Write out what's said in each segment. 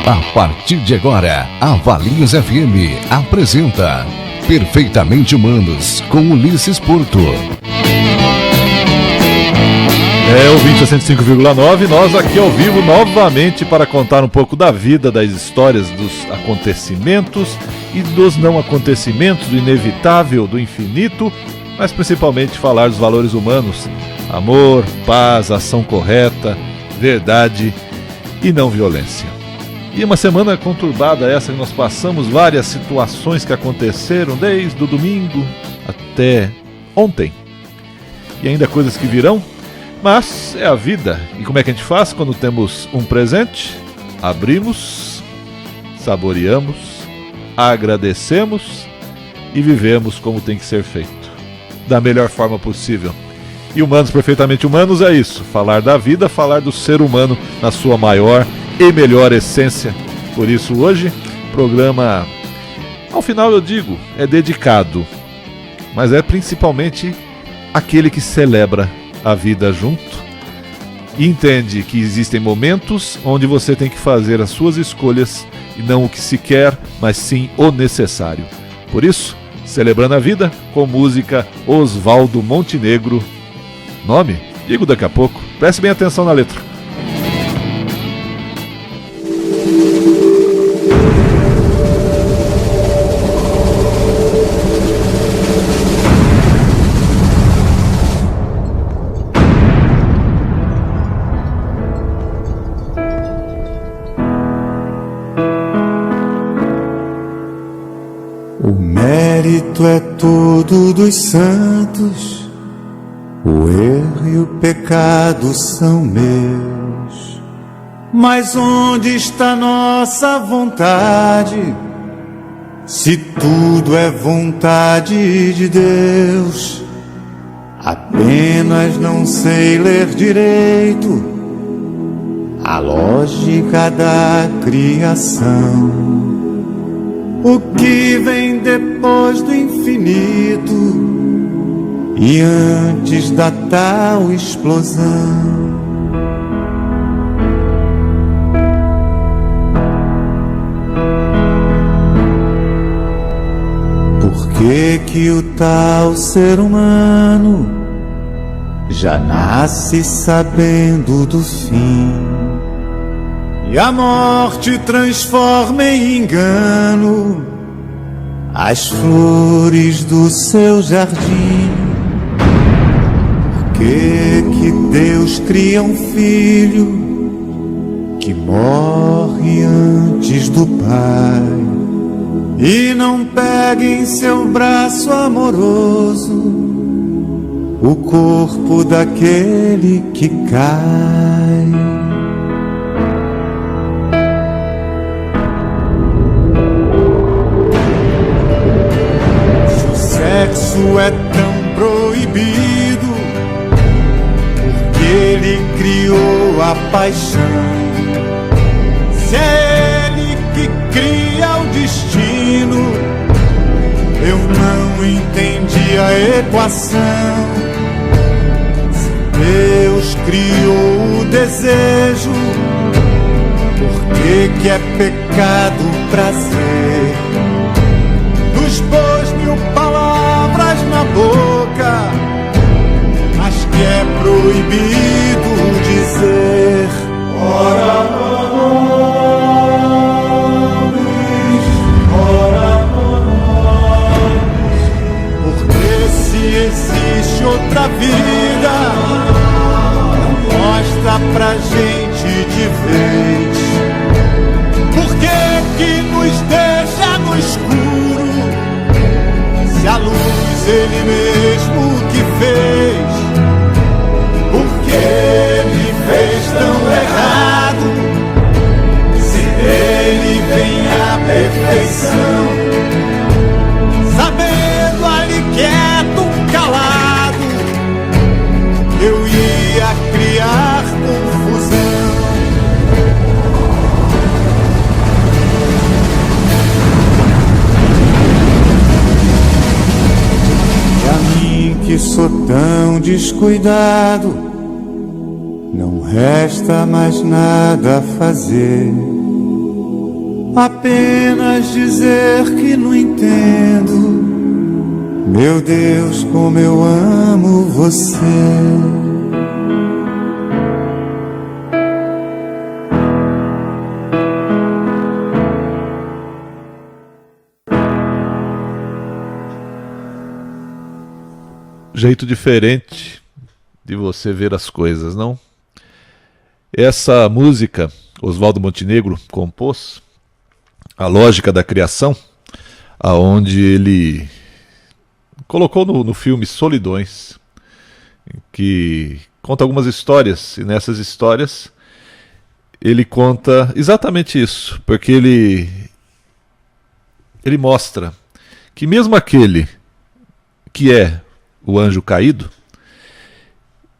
A partir de agora, a Valinhos FM apresenta Perfeitamente Humanos com Ulisses Porto. Ouvinte 105,9, nós aqui ao vivo novamente para contar um pouco da vida, das histórias, dos acontecimentos e dos não acontecimentos, do inevitável, do infinito, mas principalmente falar dos valores humanos: amor, paz, ação correta, verdade e não violência. E uma semana conturbada essa que nós passamos, várias situações que aconteceram desde o domingo até ontem. E ainda coisas que virão, mas é a vida. E como é que a gente faz quando temos um presente? Abrimos, saboreamos, agradecemos e vivemos como tem que ser feito, da melhor forma possível. E Humanos Perfeitamente Humanos é isso: falar da vida, falar do ser humano na sua maior e melhor essência. Por isso hoje, programa, ao final eu digo, é dedicado, mas é principalmente aquele que celebra a vida junto e entende que existem momentos onde você tem que fazer as suas escolhas e não o que se quer, mas sim o necessário. Por isso, celebrando a vida com música Oswaldo Montenegro. Nome? Digo daqui a pouco. Preste bem atenção na letra. O mérito é todo dos santos, o erro e o pecado são meus. Mas onde está nossa vontade, se tudo é vontade de Deus? Apenas não sei ler direito a lógica da criação. O que vem depois do infinito e antes da tal explosão? Por que o tal ser humano já nasce sabendo do fim? E a morte transforma em engano as flores do seu jardim. Por que Deus cria um filho que morre antes do pai e não pega em seu braço amoroso o corpo daquele que cai? Sexo é tão proibido porque ele criou a paixão. Se é ele que cria o destino, eu não entendi a equação. Se Deus criou o desejo, por que é pecado o prazer? Nos pôs 1000 palavras na boca, mas que é proibido dizer. Ora nobis, porque se existe outra vida, não mostra pra gente de vez. Por que nos deixa no escuro, se a luz ele mesmo que fez? Por que me fez tão errado, se dele vem a perfeição? Sabendo ali quieto, calado, eu ia criar confusão. Que sou tão descuidado, não resta mais nada a fazer apenas dizer que não entendo. Meu Deus, como eu amo você. Jeito diferente de você ver as coisas, não? Essa música, Oswaldo Montenegro compôs, A Lógica da Criação, aonde ele colocou no filme Solidões, que conta algumas histórias, e nessas histórias ele conta exatamente isso, porque ele mostra que mesmo aquele que é o anjo caído,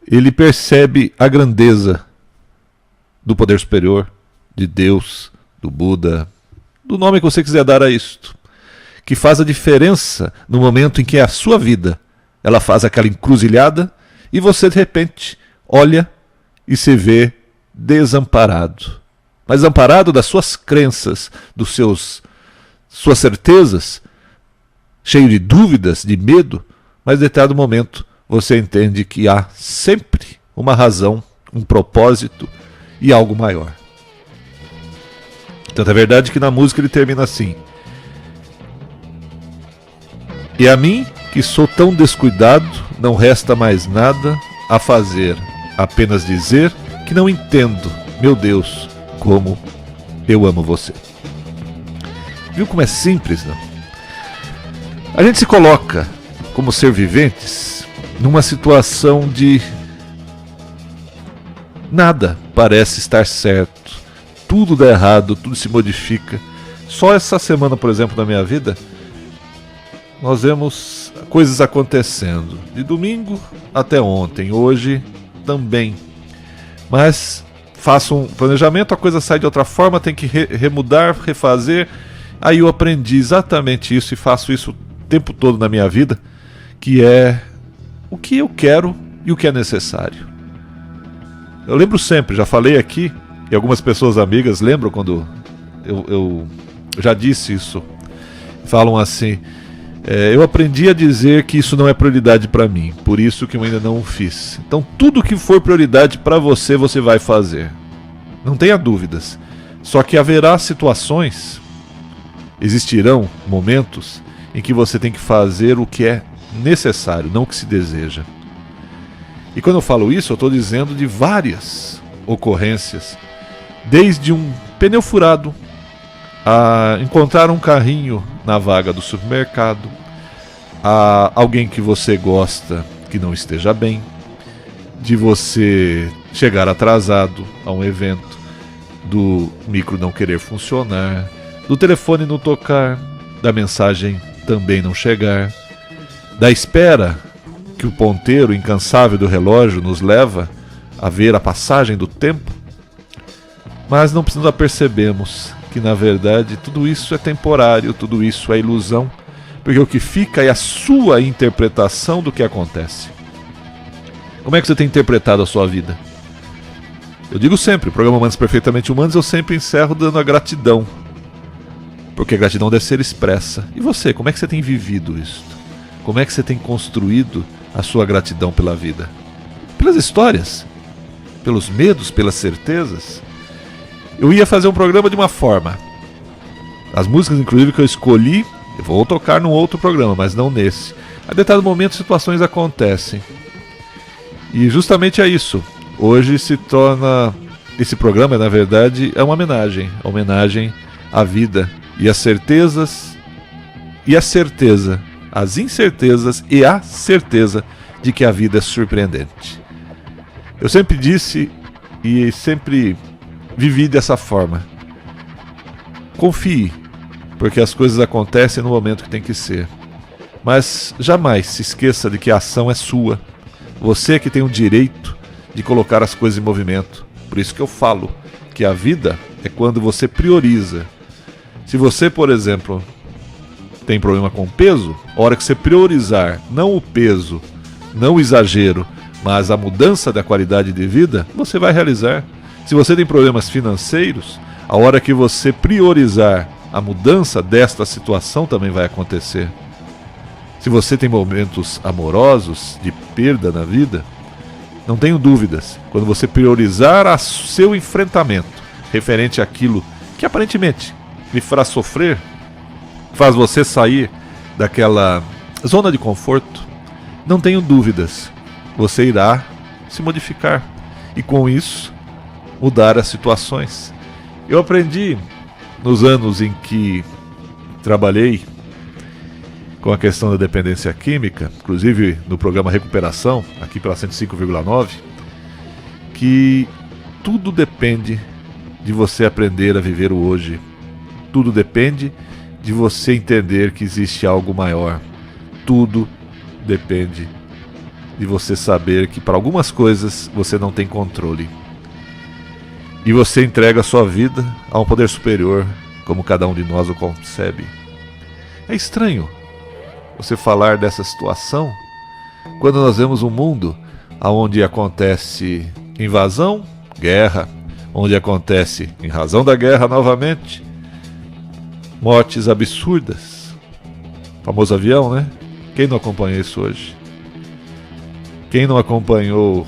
ele percebe a grandeza do poder superior, de Deus, do Buda, do nome que você quiser dar a isto, que faz a diferença no momento em que a sua vida, ela faz aquela encruzilhada e você de repente olha e se vê desamparado. Mas amparado das suas crenças, dos suas certezas, cheio de dúvidas, de medo, mas em determinado momento você entende que há sempre uma razão, um propósito e algo maior. Tanto é verdade que na música ele termina assim: e a mim, que sou tão descuidado, não resta mais nada a fazer, apenas dizer que não entendo, meu Deus, como eu amo você. Viu como é simples, não? A gente se coloca como ser viventes numa situação de nada parece estar certo, tudo dá errado, tudo se modifica. Só essa semana, por exemplo, na minha vida, nós vemos coisas acontecendo, de domingo até ontem, hoje também. Mas faço um planejamento, a coisa sai de outra forma, tem que remudar, refazer. Aí eu aprendi exatamente isso e faço isso o tempo todo na minha vida, que é o que eu quero e o que é necessário. Eu lembro sempre, já falei aqui, e algumas pessoas amigas lembram quando eu já disse isso, falam assim: eu aprendi a dizer que isso não é prioridade para mim, por isso que eu ainda não o fiz. Então tudo que for prioridade para você, você vai fazer. Não tenha dúvidas. Só que haverá situações, existirão momentos em que você tem que fazer o que é necessário, não o que se deseja. E quando eu falo isso, eu estou dizendo de várias ocorrências, desde um pneu furado, a encontrar um carrinho na vaga do supermercado, a alguém que você gosta que não esteja bem, de você chegar atrasado a um evento, do micro não querer funcionar, do telefone não tocar, da mensagem também não chegar, da espera que o ponteiro incansável do relógio nos leva a ver a passagem do tempo. Mas não percebemos que na verdade tudo isso é temporário, tudo isso é ilusão, porque o que fica é a sua interpretação do que acontece. Como é que você tem interpretado a sua vida? Eu digo sempre, o programa Humanos Perfeitamente Humanos, eu sempre encerro dando a gratidão, porque a gratidão deve ser expressa. E você, como é que você tem vivido isso? Como é que você tem construído a sua gratidão pela vida? Pelas histórias? Pelos medos? Pelas certezas? Eu ia fazer um programa de uma forma. As músicas, inclusive, que eu escolhi, eu vou tocar num outro programa, mas não nesse. A determinado momento, situações acontecem. E justamente é isso. Hoje se torna... Esse programa, na verdade, é uma homenagem. Homenagem à vida e às certezas e à certeza, às incertezas e à certeza de que a vida é surpreendente. Eu sempre disse e sempre vivi dessa forma. Confie, porque as coisas acontecem no momento que tem que ser. Mas jamais se esqueça de que a ação é sua. Você que tem o direito de colocar as coisas em movimento. Por isso que eu falo que a vida é quando você prioriza. Se você, por exemplo, tem problema com peso, a hora que você priorizar não o peso, não o exagero, mas a mudança da qualidade de vida, você vai realizar. Se você tem problemas financeiros, A hora que você priorizar a mudança desta situação também vai acontecer. Se você tem momentos amorosos, de perda na vida, não tenho dúvidas, quando você priorizar o seu enfrentamento referente àquilo que aparentemente lhe fará sofrer, faz você sair daquela zona de conforto, não tenho dúvidas, você irá se modificar e com isso mudar as situações. Eu aprendi nos anos em que trabalhei com a questão da dependência química, inclusive no programa Recuperação, aqui pela 105,9, que tudo depende de você aprender a viver o hoje. Tudo depende de você entender que existe algo maior. Tudo depende de você saber que para algumas coisas você não tem controle. E você entrega a sua vida a um poder superior, como cada um de nós o concebe. É estranho você falar dessa situação quando nós vemos um mundo onde acontece invasão, guerra, onde acontece, em razão da guerra novamente, mortes absurdas. O famoso avião, né? Quem não acompanhou isso hoje? Quem não acompanhou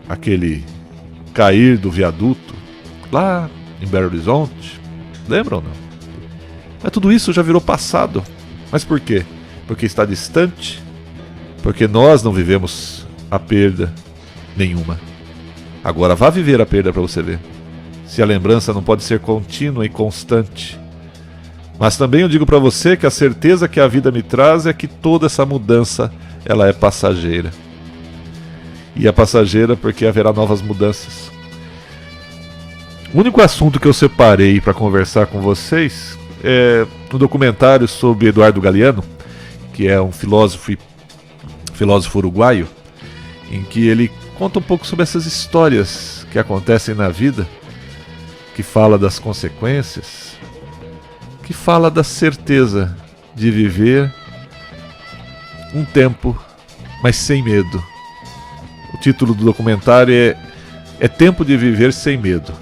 aquele cair do viaduto lá em Belo Horizonte? Lembram ou não? Mas tudo isso já virou passado. Mas por quê? Porque está distante? Porque nós não vivemos a perda nenhuma. Agora vá viver a perda para você ver. Se a lembrança não pode ser contínua e constante. Mas também eu digo para você que a certeza que a vida me traz é que toda essa mudança ela é passageira. E é passageira porque haverá novas mudanças. O único assunto que eu separei para conversar com vocês é um documentário sobre Eduardo Galeano, que é um filósofo uruguaio, em que ele conta um pouco sobre essas histórias que acontecem na vida, que fala das consequências, que fala da certeza de viver um tempo, mas sem medo. O título do documentário é Tempo de Viver Sem Medo.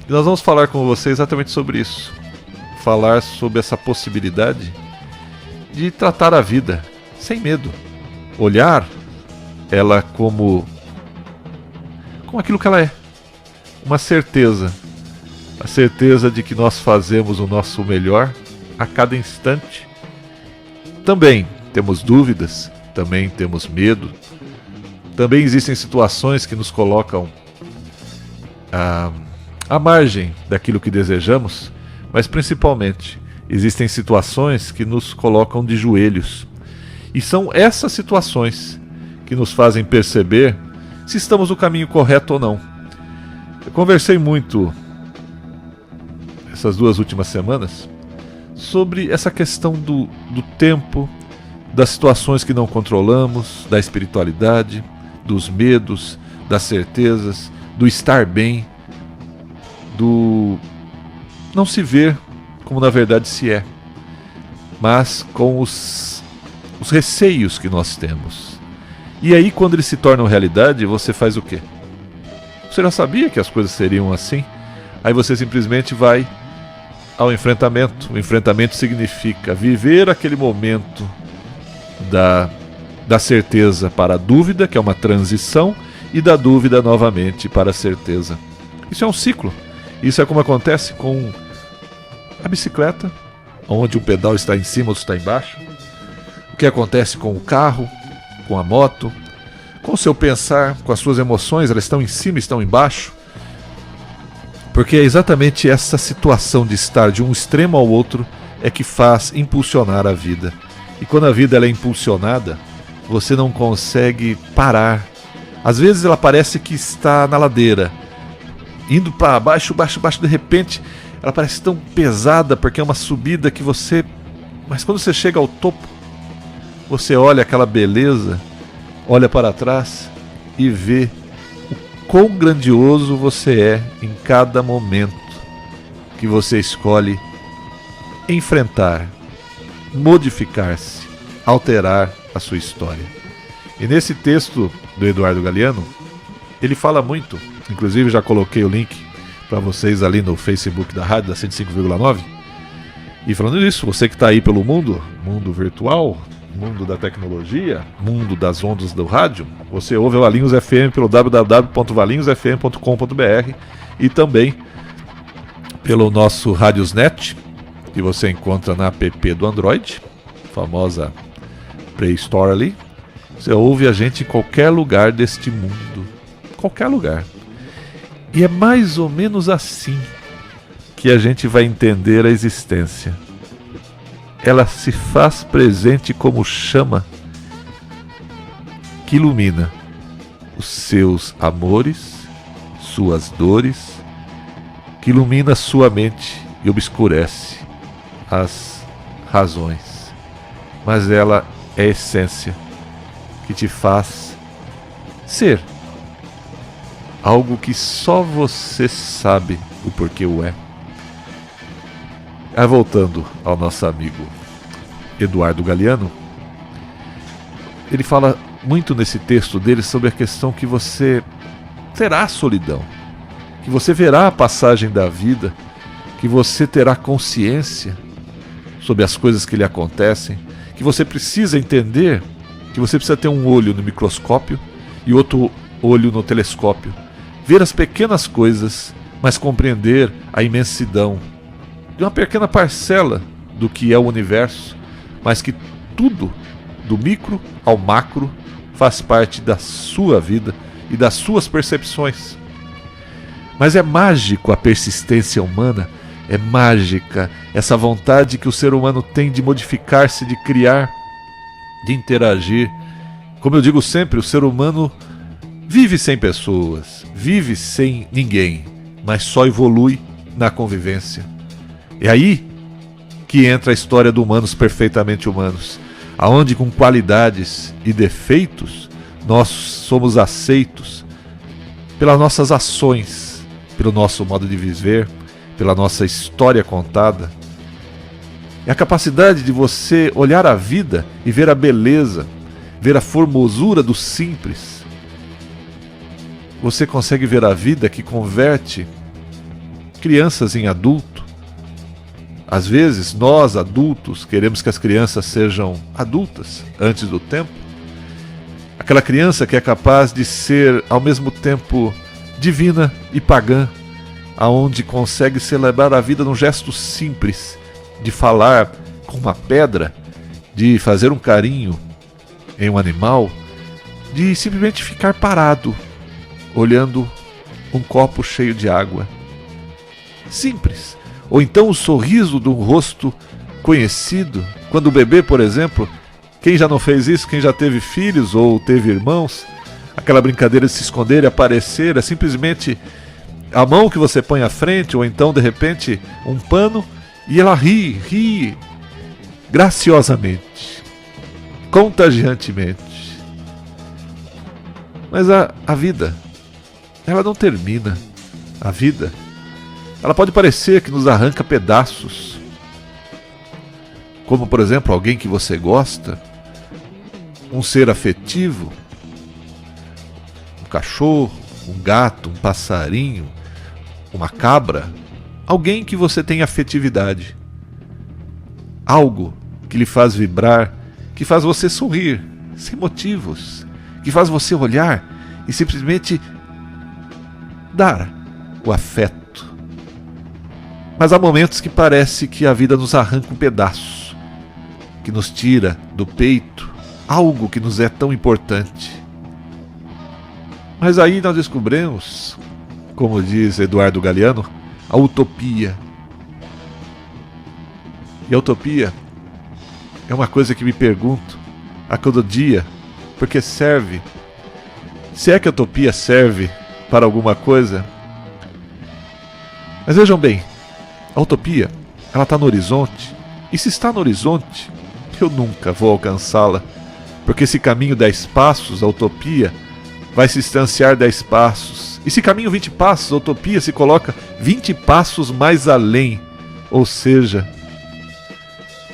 E nós vamos falar com você exatamente sobre isso. Falar sobre essa possibilidade de tratar a vida sem medo. Olhar ela como aquilo que ela é. Uma certeza. A certeza de que nós fazemos o nosso melhor a cada instante. Também temos dúvidas, também temos medo. Também existem situações que nos colocam à margem daquilo que desejamos, mas principalmente existem situações que nos colocam de joelhos. E são essas situações que nos fazem perceber se estamos no caminho correto ou não. Eu conversei muito essas 2 últimas semanas sobre essa questão do tempo, das situações que não controlamos, da espiritualidade, dos medos, das certezas, do estar bem, do não se ver como na verdade se é, mas com os receios que nós temos. E aí quando eles se tornam realidade, você faz o quê? Você já sabia que as coisas seriam assim? Aí você simplesmente vai ao enfrentamento. O enfrentamento significa viver aquele momento da certeza para a dúvida, que é uma transição, e da dúvida novamente para a certeza. Isso é um ciclo. Isso é como acontece com a bicicleta, onde o pedal está em cima, outro está embaixo. O que acontece com o carro, com a moto, com o seu pensar, com as suas emoções, elas estão em cima, estão embaixo. Porque é exatamente essa situação de estar de um extremo ao outro é que faz impulsionar a vida. E quando a vida ela é impulsionada, você não consegue parar. Às vezes ela parece que está na ladeira, indo para baixo, de repente ela parece tão pesada porque é uma subida que você... Mas quando você chega ao topo, você olha aquela beleza, olha para trás e vê o quão grandioso você é em cada momento que você escolhe enfrentar, modificar-se, alterar a sua história. E nesse texto do Eduardo Galeano, ele fala muito, inclusive já coloquei o link para vocês ali no Facebook da rádio, da 105,9. E falando nisso, você que está aí pelo mundo virtual, mundo da tecnologia, mundo das ondas do rádio, você ouve o Valinhos FM pelo www.valinhosfm.com.br e também pelo nosso Radiosnet, que você encontra na app do Android, famosa Play Store ali. Você ouve a gente em qualquer lugar deste mundo, qualquer lugar. E é mais ou menos assim que a gente vai entender a existência. Ela se faz presente como chama que ilumina os seus amores, suas dores, que ilumina sua mente e obscurece as razões. Mas ela é a essência que te faz ser algo que só você sabe o porquê o é. Voltando ao nosso amigo Eduardo Galeano, ele fala muito nesse texto dele sobre a questão que você terá solidão, que você verá a passagem da vida, que você terá consciência sobre as coisas que lhe acontecem, que você precisa entender que você precisa ter um olho no microscópio e outro olho no telescópio, ver as pequenas coisas, mas compreender a imensidão de uma pequena parcela do que é o universo, mas que tudo, do micro ao macro, faz parte da sua vida e das suas percepções. Mas é mágico a persistência humana, é mágica essa vontade que o ser humano tem de modificar-se, de criar, de interagir. Como eu digo sempre, o ser humano vive sem pessoas, vive sem ninguém, mas só evolui na convivência. É aí que entra a história do Humanos Perfeitamente Humanos, aonde com qualidades e defeitos nós somos aceitos pelas nossas ações, pelo nosso modo de viver, pela nossa história contada. É a capacidade de você olhar a vida e ver a beleza, ver a formosura do simples. Você consegue ver a vida que converte crianças em adulto. Às vezes, nós, adultos, queremos que as crianças sejam adultas antes do tempo. Aquela criança que é capaz de ser, ao mesmo tempo, divina e pagã, aonde consegue celebrar a vida num gesto simples, de falar com uma pedra, de fazer um carinho em um animal, de simplesmente ficar parado, olhando um copo cheio de água. Simples. Ou então o sorriso de um rosto conhecido. Quando o bebê, por exemplo, quem já não fez isso, quem já teve filhos ou teve irmãos, aquela brincadeira de se esconder e aparecer, é simplesmente a mão que você põe à frente, ou então de repente um pano, e ela ri graciosamente, contagiantemente. Mas a vida, ela não termina. A vida, ela pode parecer que nos arranca pedaços. Como, por exemplo, alguém que você gosta, um ser afetivo, um cachorro, um gato, um passarinho, uma cabra, alguém que você tem afetividade. Algo que lhe faz vibrar, que faz você sorrir, sem motivos, que faz você olhar e simplesmente dar o afeto. Mas há momentos que parece que a vida nos arranca um pedaço, que nos tira do peito algo que nos é tão importante. Mas aí nós descobrimos, como diz Eduardo Galeano, a utopia. E a utopia é uma coisa que me pergunto a cada dia, porque serve. Se é que a utopia serve para alguma coisa. Mas vejam bem, a utopia, ela está no horizonte, e se está no horizonte, eu nunca vou alcançá-la, porque esse caminho 10 passos, a utopia, vai se distanciar 10 passos, e se caminho 20 passos, a utopia se coloca 20 passos mais além, ou seja,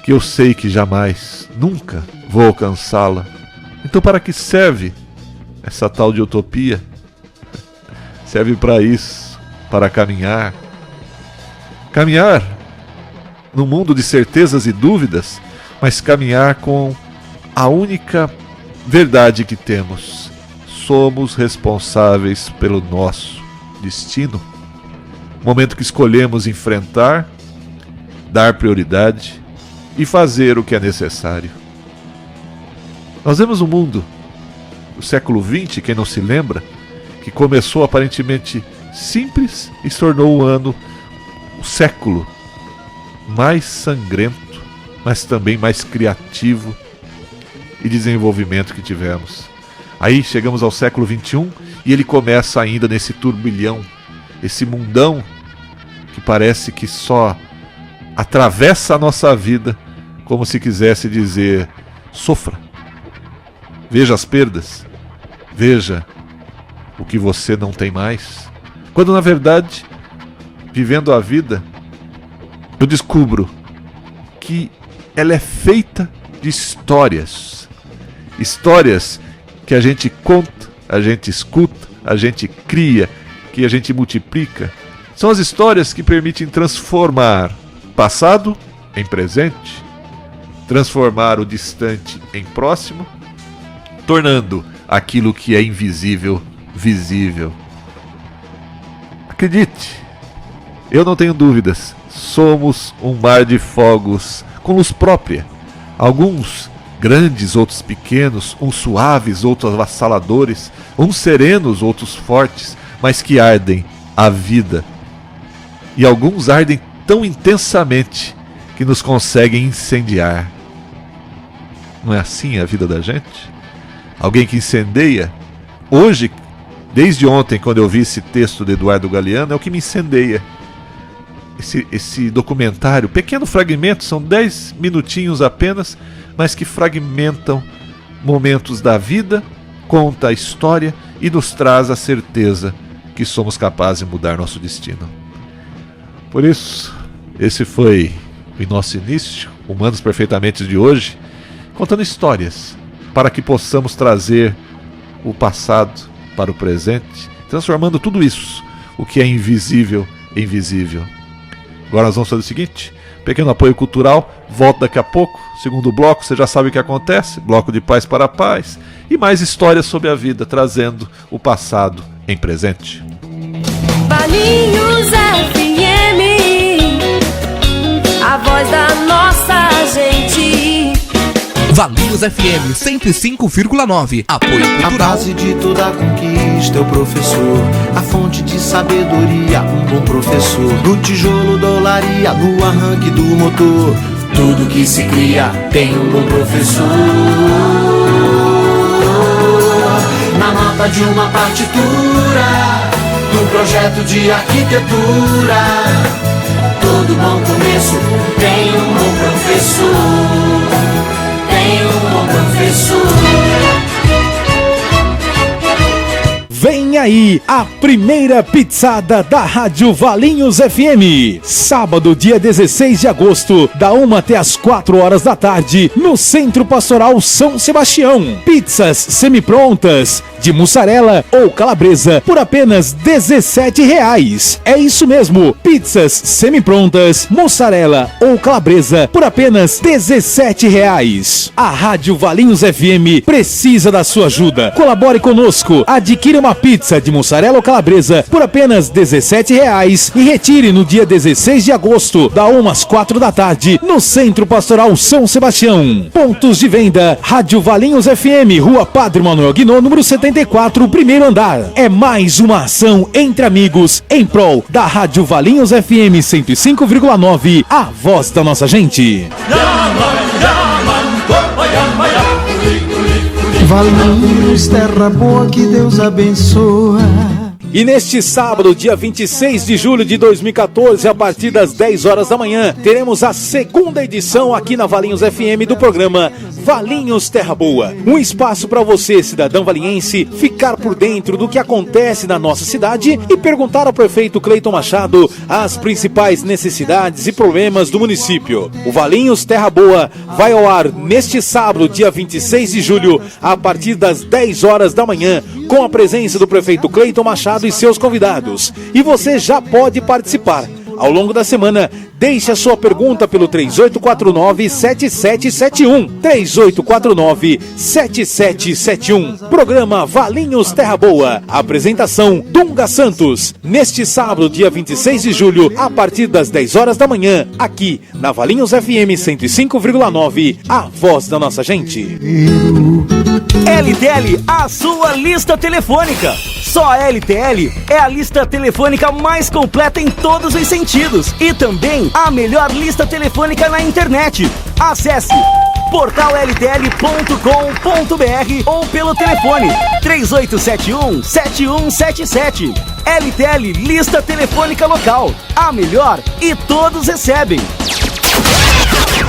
que eu sei que jamais, nunca vou alcançá-la. Então para que serve essa tal de utopia? Serve para isso, para caminhar. Caminhar num mundo de certezas e dúvidas, mas caminhar com a única verdade que temos: somos responsáveis pelo nosso destino. Momento que escolhemos enfrentar, dar prioridade e fazer o que é necessário. Nós vemos um mundo do século XX, quem não se lembra, que começou aparentemente simples e se tornou o século mais sangrento, mas também mais criativo e desenvolvimento que tivemos. Aí chegamos ao século XXI e ele começa ainda nesse turbilhão, esse mundão que parece que só atravessa a nossa vida como se quisesse dizer: sofra, veja as perdas, veja o que você não tem mais. Quando na verdade, vivendo a vida, eu descubro que ela é feita de histórias. Histórias que a gente conta, a gente escuta, a gente cria, que a gente multiplica. São as histórias que permitem transformar passado em presente, transformar o distante em próximo, tornando aquilo que é invisível visível. Acredite, eu não tenho dúvidas, somos um mar de fogos com luz própria. Alguns grandes, outros pequenos, uns suaves, outros avassaladores, uns serenos, outros fortes, mas que ardem a vida. E alguns ardem tão intensamente que nos conseguem incendiar. Não é assim a vida da gente? Alguém que incendeia? Hoje, desde ontem, quando eu vi esse texto de Eduardo Galeano, é o que me incendeia. Esse documentário, pequeno fragmento, são 10 minutinhos apenas, mas que fragmentam momentos da vida, conta a história e nos traz a certeza que somos capazes de mudar nosso destino. Por isso, esse foi o nosso início, Humanos Perfeitamente de hoje, contando histórias para que possamos trazer o passado para o presente, transformando tudo isso, o que é invisível, em visível. Agora nós vamos fazer o seguinte: pequeno apoio cultural, volto daqui a pouco, segundo bloco, você já sabe o que acontece, bloco de paz para paz, e mais histórias sobre a vida, trazendo o passado em presente. Valinhos FM, a voz da nossa gente. Valinhos FM 105,9. Apoio cultural. A base de toda conquista é o professor, a fonte de sabedoria, um bom professor. No tijolo da olaria, no arranque do motor, tudo que se cria tem um bom professor. Na nota de uma partitura, num projeto de arquitetura, todo bom começo tem um bom professor. Tem um bom professor. Vem aí a primeira pizzada da Rádio Valinhos FM. Sábado, dia 16 de agosto, da 1 até as 4 horas da tarde, no Centro Pastoral São Sebastião. Pizzas semi-prontas, de mussarela ou calabresa, por apenas R$17. É isso mesmo, pizzas semi-prontas, mussarela ou calabresa, por apenas R$17. A Rádio Valinhos FM precisa da sua ajuda. Colabore conosco, adquira uma pizza de mussarela ou calabresa por apenas R$17 e retire no dia 16 de agosto, da 1 às 4 da tarde, no Centro Pastoral São Sebastião. Pontos de venda: Rádio Valinhos FM, Rua Padre Manuel Guinot, número 74, primeiro andar. É mais uma ação entre amigos em prol da Rádio Valinhos FM 105,9, a voz da nossa gente. Valinhos, terra boa, que Deus abençoa. E neste sábado, dia 26 de julho de 2014, a partir das 10 horas da manhã, teremos a segunda edição aqui na Valinhos FM do programa Valinhos Terra Boa. Um espaço para você, cidadão valinhense, ficar por dentro do que acontece na nossa cidade e perguntar ao prefeito Cleiton Machado as principais necessidades e problemas do município. O Valinhos Terra Boa vai ao ar neste sábado, dia 26 de julho, a partir das 10 horas da manhã, com a presença do prefeito Cleiton Machado e seus convidados. E você já pode participar. Ao longo da semana, deixe a sua pergunta pelo 3849-7771. 3849-7771. Programa Valinhos Terra Boa. Apresentação Dunga Santos. Neste sábado, dia 26 de julho, a partir das 10 horas da manhã, aqui na Valinhos FM 105,9, a voz da nossa gente. LTL, a sua lista telefônica. Só a LTL é a lista telefônica mais completa em todos os sentidos e também a melhor lista telefônica na internet. Acesse portalltl.com.br ou pelo telefone 3871-7177. LTL, lista telefônica local. A melhor e todos recebem.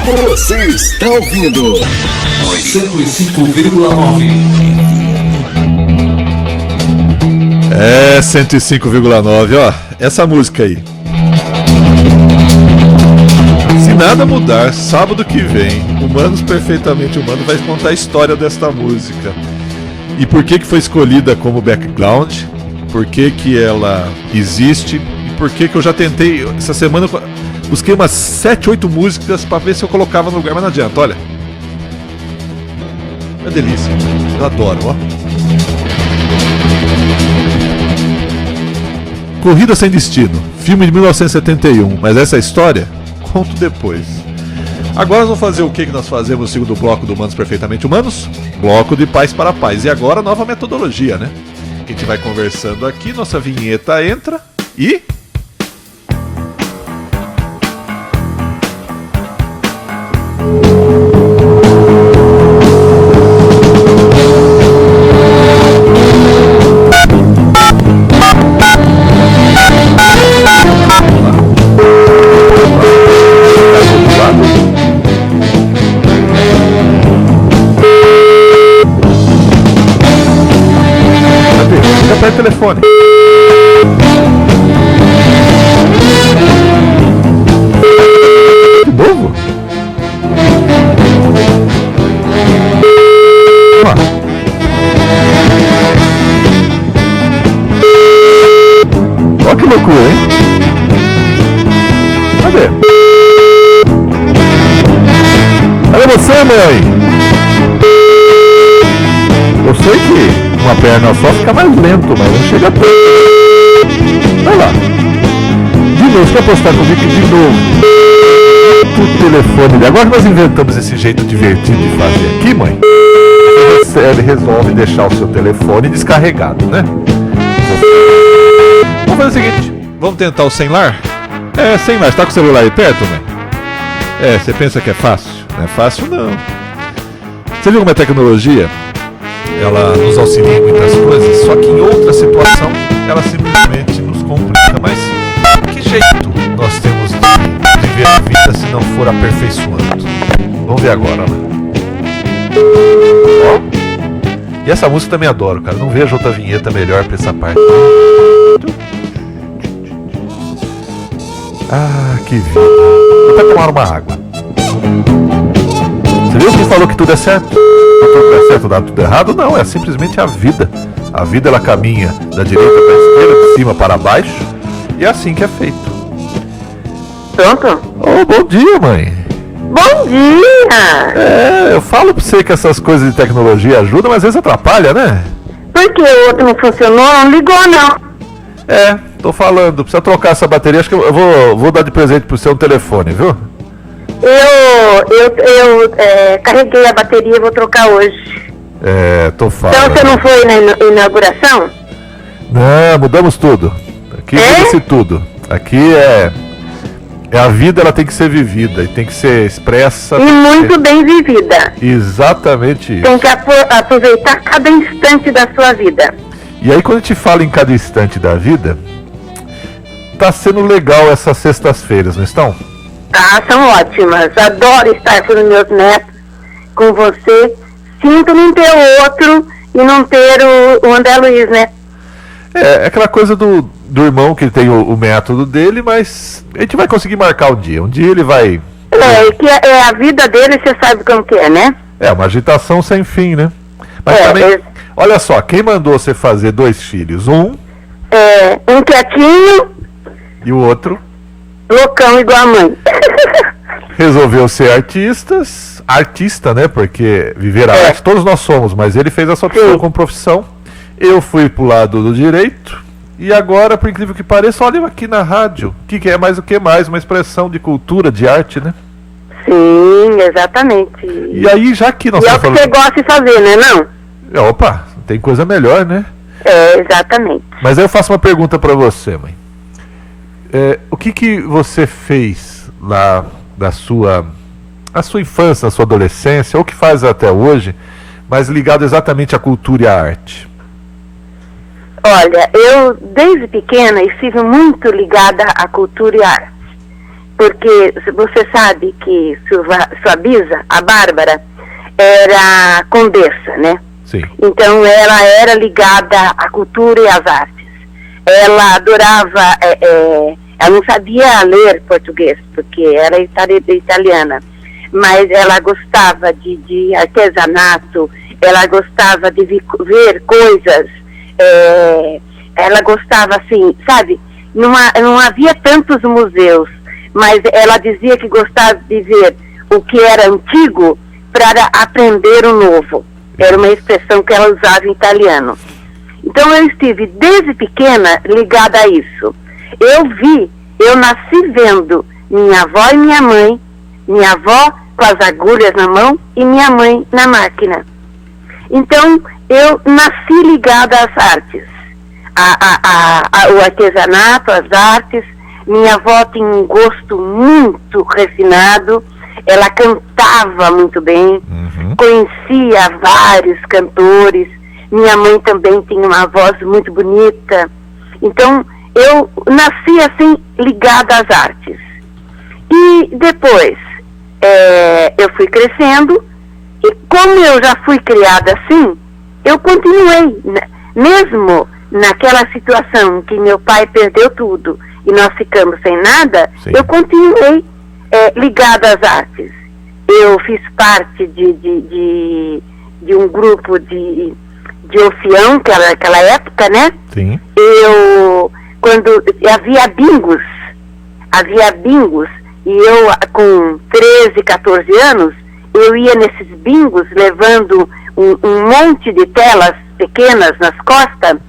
Você está ouvindo 105,9. É 105,9, ó. Essa música aí. Se nada mudar, sábado que vem, Humanos Perfeitamente Humanos vai contar a história desta música. E por que foi escolhida como background, por que ela existe, e por que eu já tentei, essa semana, busquei umas 7, 8 músicas pra ver se eu colocava no lugar, mas não adianta, olha. É uma delícia, eu adoro, ó. Corrida Sem Destino, filme de 1971, mas essa história, conto depois. Agora nós vamos fazer o que nós fazemos no segundo bloco do Humanos Perfeitamente Humanos? Bloco de Paz para Paz. E agora nova metodologia, né? A gente vai conversando aqui, nossa vinheta entra e... Aperta o telefone. De novo? Olha que loucura, hein? Cadê? Cadê você, mãe? Eu sei que uma perna só fica mais lento, mas não chega tanto. Vai lá. De novo, você quer postar comigo de novo? O telefone. Agora que nós inventamos esse jeito divertido de fazer aqui, mãe, ele resolve deixar o seu telefone descarregado, né? Vamos fazer o seguinte. Vamos tentar o sem lar? É, sem lar. Você tá com o celular aí perto, mãe? É, você pensa que é fácil? Não é fácil, não. Você viu como a tecnologia... ela nos auxilia em muitas coisas, só que em outra situação ela simplesmente nos complica. Mas que jeito nós temos de viver a vida se não for aperfeiçoando? Vamos ver agora, né? Ó. E essa música também adoro, cara. Não vejo outra vinheta melhor pra essa parte. Ah, que vida. Vou até tomar uma água. Você viu que falou que tudo é certo? Tudo é certo, dá tudo errado? Não, é simplesmente a vida. A vida ela caminha da direita para a esquerda, de cima para baixo, e é assim que é feito. Pronto? Oh, bom dia, mãe. Bom dia! É, eu falo pra você que essas coisas de tecnologia ajudam, mas às vezes atrapalha, né? Por que o outro não funcionou? Não ligou, não. É, tô falando, precisa trocar essa bateria, acho que eu vou dar de presente pro seu telefone, viu? Eu carreguei a bateria e vou trocar hoje. É, tô falando. Então você não foi na inauguração? Não, mudamos tudo. Aqui muda-se tudo. Aqui é a vida, ela tem que ser vivida e tem que ser expressa. E muito bem vivida. Exatamente isso. Tem que aproveitar cada instante da sua vida. E aí quando a gente fala em cada instante da vida, tá sendo legal essas sextas-feiras, não estão? Ah, são ótimas. Adoro estar com os meus netos, com você. Sinto não ter o outro e não ter o André Luiz, né? É aquela coisa do irmão que tem o método dele, mas a gente vai conseguir marcar um dia. Um dia ele vai... Que a vida dele, você sabe como que é, né? É, uma agitação sem fim, né? Mas também, Olha só, quem mandou você fazer 2 filhos? Um quietinho e o outro loucão igual a mãe. resolveu ser artista, né? Porque viver a arte todos nós somos, mas ele fez essa opção como profissão. Eu fui pro lado do direito e agora, por incrível que pareça, olha aqui na rádio, que é mais o que mais? Uma expressão de cultura, de arte, né? Sim, exatamente. E aí, já que nós é o que você gosta de fazer, né, não? Opa, tem coisa melhor, né? Exatamente. Mas aí eu faço uma pergunta pra você, mãe. O que você fez lá da sua infância, na sua adolescência, ou que faz até hoje, mas ligado exatamente à cultura e à arte? Olha, eu desde pequena estive muito ligada à cultura e à arte. Porque você sabe que sua bisa, a Bárbara, era condessa, né? Sim. Então ela era ligada à cultura e às artes. Ela adorava, ela não sabia ler português, porque era italiana, mas ela gostava de artesanato, ela gostava de ver coisas, ela gostava assim, sabe? Não havia tantos museus, mas ela dizia que gostava de ver o que era antigo para aprender o novo. Era uma expressão que ela usava em italiano. Então eu estive desde pequena ligada a isso. Eu nasci vendo minha avó e minha avó com as agulhas na mão e minha mãe na máquina. Então eu nasci ligada às artes, o artesanato, às artes. Minha avó tinha um gosto muito refinado, ela cantava muito bem, conhecia vários cantores, minha mãe também tinha uma voz muito bonita. Então, eu nasci assim, ligada às artes. E depois, eu fui crescendo, e como eu já fui criada assim, eu continuei, mesmo naquela situação que meu pai perdeu tudo, e nós ficamos sem nada, eu continuei ligada às artes. Eu fiz parte de um grupo de orfeão, que era naquela época, né? Sim. Quando havia bingos, e eu com 13, 14 anos, eu ia nesses bingos levando um monte de telas pequenas nas costas,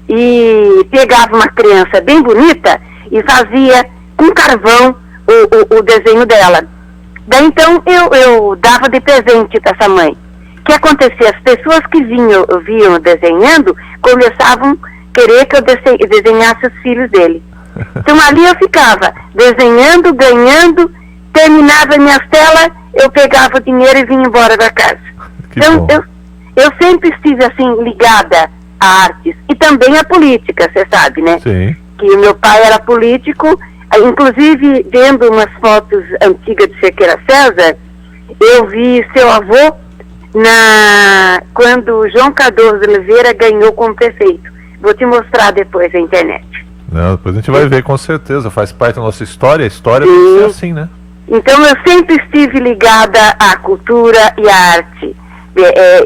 e pegava uma criança bem bonita e fazia com carvão o desenho dela. Daí então eu dava de presente para essa mãe. O que acontecia? As pessoas que viam desenhando começavam a querer que eu desenhasse os filhos dele. Então ali eu ficava desenhando, ganhando, terminava minhas telas, eu pegava o dinheiro e vinha embora da casa. Então eu sempre estive assim ligada a artes e também à política, você sabe, né? Sim. Que o meu pai era político, inclusive vendo umas fotos antigas de Cerqueira César, eu vi seu avô quando João Cardoso de Oliveira ganhou como prefeito. Vou te mostrar depois na internet. Não, depois a gente vai ver, com certeza, faz parte da nossa história, a história tem que ser assim, né? Então eu sempre estive ligada à cultura e à arte.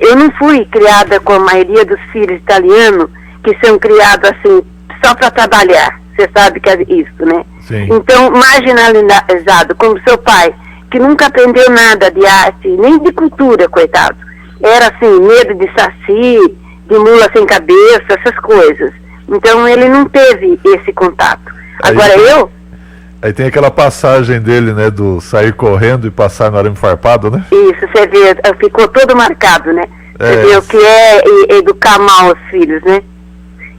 Eu não fui criada com a maioria dos filhos italianos, que são criados assim, só para trabalhar. Você sabe que é isso, né? Sim. Então, marginalizado, como seu pai, que nunca aprendeu nada de arte, nem de cultura, coitado. Era assim, medo de saci, de mula sem cabeça, essas coisas. Então ele não teve esse contato. Agora Aí tem aquela passagem dele, né, do sair correndo e passar no arame farpado, né? Isso, você vê, ficou todo marcado, né? Você vê o que é educar mal os filhos, né?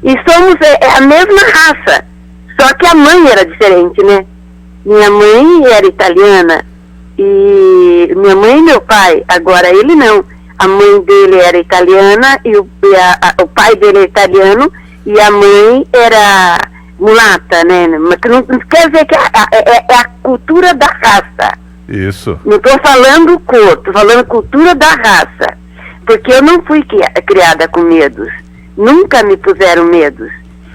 E somos a mesma raça, só que a mãe era diferente, né? Minha mãe era italiana, e minha mãe e meu pai, agora ele não. A mãe dele era italiana, e o pai dele é italiano, e a mãe era mulata, né? Mas não quer dizer que é a cultura da raça. Isso. Não estou falando cor, estou falando cultura da raça. Porque eu não fui criada com medos. Nunca me puseram medos.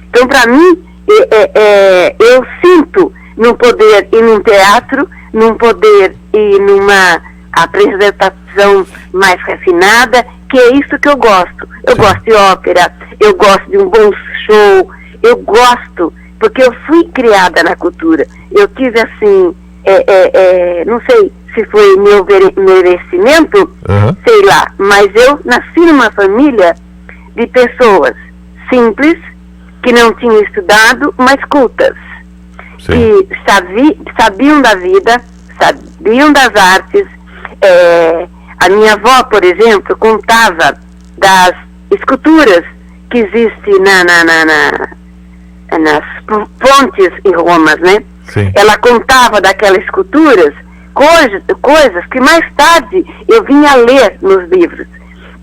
Então, para mim, eu sinto não poder ir num teatro, não poder ir numa apresentação mais refinada, porque é isso que eu gosto. Eu gosto de ópera, eu gosto de um bom show, eu gosto, porque eu fui criada na cultura. Eu tive assim, não sei se foi meu merecimento, sei lá, mas eu nasci numa família de pessoas simples, que não tinham estudado, mas cultas. Que sabiam da vida, sabiam das artes. A minha avó, por exemplo, contava das esculturas que existem nas pontes em Roma, né? Sim. Ela contava daquelas esculturas, coisas que mais tarde eu vinha a ler nos livros.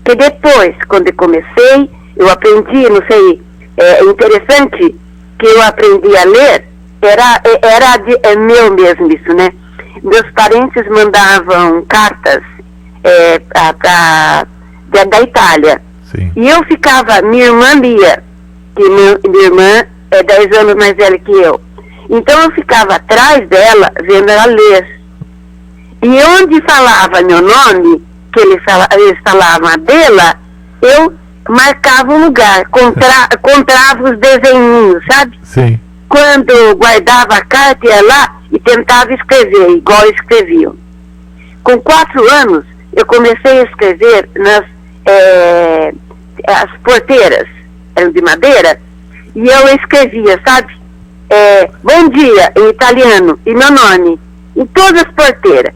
Que depois, quando eu comecei, eu aprendi, não sei, é interessante que eu aprendi a ler, é meu mesmo isso, né? Meus parentes mandavam cartas da Itália. Sim. E eu ficava, minha irmã lia, que minha irmã é 10 anos mais velha que eu. Então eu ficava atrás dela, vendo ela ler. E onde falava meu nome, que eles falavam a dela, eu marcava um lugar, encontrava os desenhinhos, sabe? Sim. Quando eu guardava a carta, ia lá e tentava escrever, igual escreviam. Com 4 anos, eu comecei a escrever as porteiras, eram de madeira, e eu escrevia, sabe? Bom dia, em italiano, e meu nome, em todas as porteiras.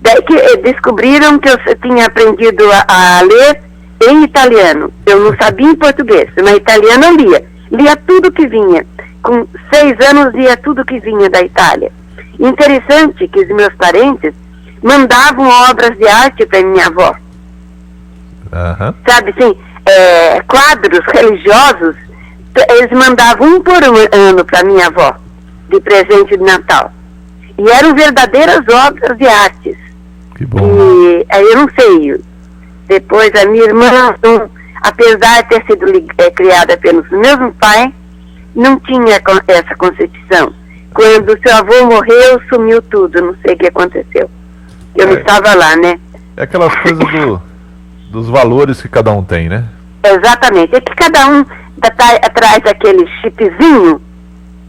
Daí que descobriram que eu tinha aprendido a ler em italiano. Eu não sabia em português, mas italiano eu lia tudo que vinha. Com 6 anos lia tudo que vinha da Itália. Interessante que os meus parentes mandavam obras de arte para minha avó. Sabe assim, quadros religiosos, eles mandavam um por ano para minha avó, de presente de Natal. E eram verdadeiras obras de artes. Que bom. E aí eu não sei, depois a minha irmã, apesar de ter sido criada pelo mesmo pai, não tinha essa concepção. Quando seu avô morreu, sumiu tudo, não sei o que aconteceu. Eu não estava lá, né? É aquelas coisas dos valores que cada um tem, né? Exatamente, é que cada um tá atrás daquele chipzinho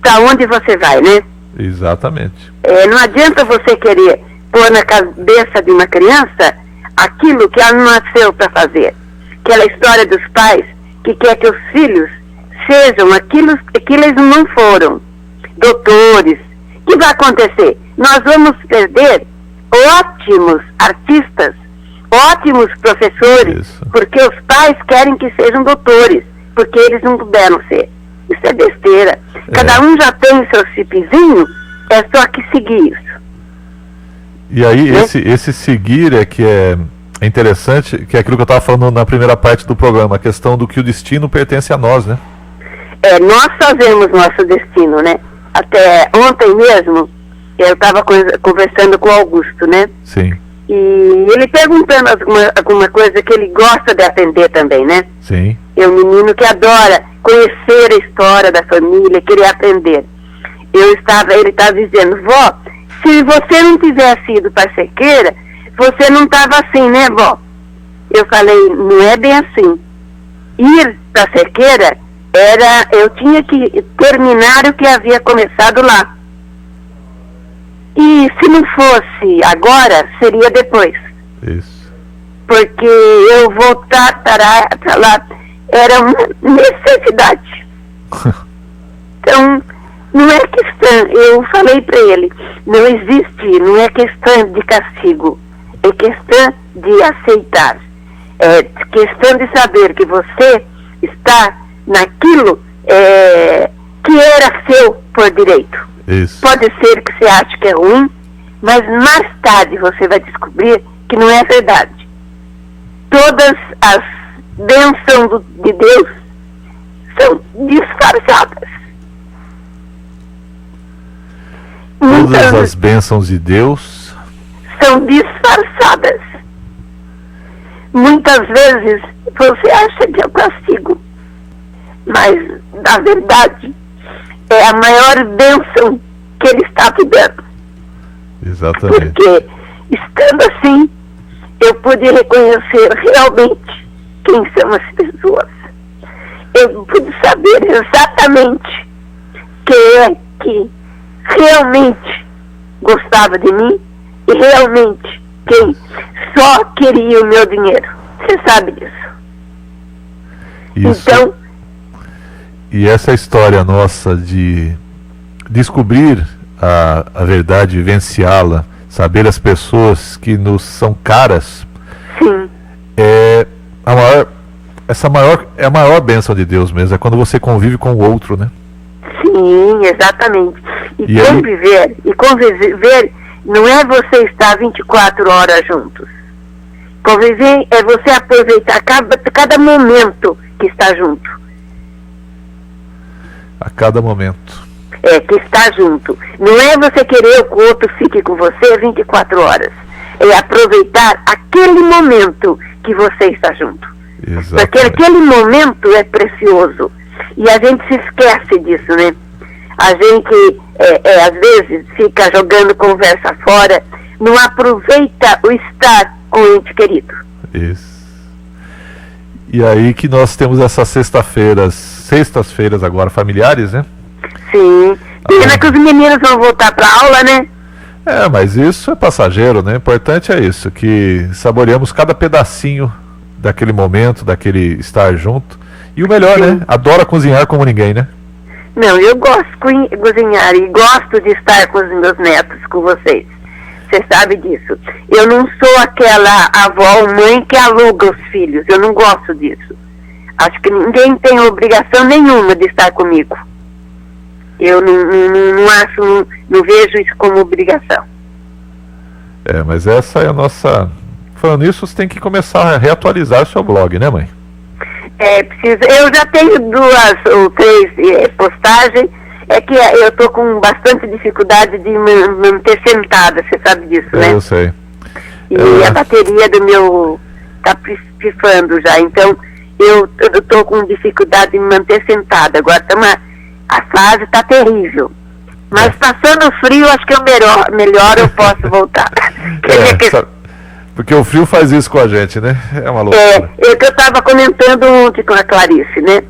para onde você vai, né? Exatamente. Não adianta você querer pôr na cabeça de uma criança aquilo que ela não nasceu para fazer. Aquela história dos pais que quer que os filhos sejam aquilo que eles não foram. Doutores. O que vai acontecer? Nós vamos perder ótimos artistas, ótimos professores, porque os pais querem que sejam doutores, porque eles não puderam ser. Isso é besteira. Cada um já tem o seu chipzinho, é só que seguir isso. E aí, esse seguir que é interessante, que é aquilo que eu estava falando na primeira parte do programa, a questão do que o destino pertence a nós, né? Nós fazemos nosso destino, né? Até ontem mesmo, eu estava conversando com o Augusto, né? Sim. E ele perguntando alguma coisa que ele gosta de aprender também, né? Sim. É um menino que adora conhecer a história da família, querer aprender. Ele estava dizendo, vó, se você não tivesse ido para a Cerqueira, você não estava assim, né, vó? Eu falei, não é bem assim. Ir para a Cerqueira eu tinha que terminar o que havia começado lá. E se não fosse agora, seria depois. Isso. Porque eu voltar para lá era uma necessidade. Então, não é questão, eu falei para ele, não é questão de castigo, é questão de aceitar. É questão de saber que você está naquilo que era seu por direito. Isso. Pode ser que você ache que é ruim, mas mais tarde você vai descobrir que não é verdade. Todas as bênçãos de Deus são disfarçadas. Todas as bênçãos de Deus são disfarçadas. Muitas vezes você acha que é o castigo, mas na verdade é a maior bênção que ele está te dando. Exatamente. Porque estando assim, eu pude reconhecer realmente quem são as pessoas. Eu pude saber exatamente quem é que realmente gostava de mim e realmente quem só queria o meu dinheiro. Você sabe disso. Isso. Então, e essa história nossa de descobrir a verdade, vivenciá-la, saber as pessoas que nos são caras, sim, é a maior bênção de Deus mesmo, é quando você convive com o outro, né? sim, exatamente. E conviver não é você estar 24 horas juntos. Conviver é você aproveitar cada momento que está junto. A cada momento. Que está junto. Não é você querer que o outro fique com você 24 horas. É aproveitar aquele momento que você está junto. Exatamente. Porque aquele momento é precioso. E a gente se esquece disso, né? A gente, às vezes, fica jogando conversa fora, não aproveita o estar com o ente querido. Isso. E aí que nós temos essas sextas-feiras agora familiares, né? Sim. Pena que os meninos vão voltar para aula, né? Mas isso é passageiro, né? O importante é isso, que saboreamos cada pedacinho daquele momento, daquele estar junto. E o melhor, sim, né? Adora cozinhar como ninguém, né? Não, eu gosto de cozinhar e gosto de estar com os meus netos, com vocês. Você sabe disso. Eu não sou aquela avó ou mãe que aluga os filhos. Eu não gosto disso. Acho que ninguém tem obrigação nenhuma de estar comigo. Eu não vejo isso como obrigação. Mas essa é a nossa... Falando nisso, você tem que começar a reatualizar o seu blog, né, mãe? Eu já tenho 2 ou 3 postagens. É que eu tô com bastante dificuldade de me manter sentada, você sabe disso, né? Eu sei. E a bateria do meu tá pifando já, então eu tô com dificuldade de me manter sentada. Agora a fase tá terrível. Mas passando o frio, acho que melhor eu posso voltar. Porque o frio faz isso com a gente, né? É uma loucura. Eu tava comentando ontem com a Clarice, né?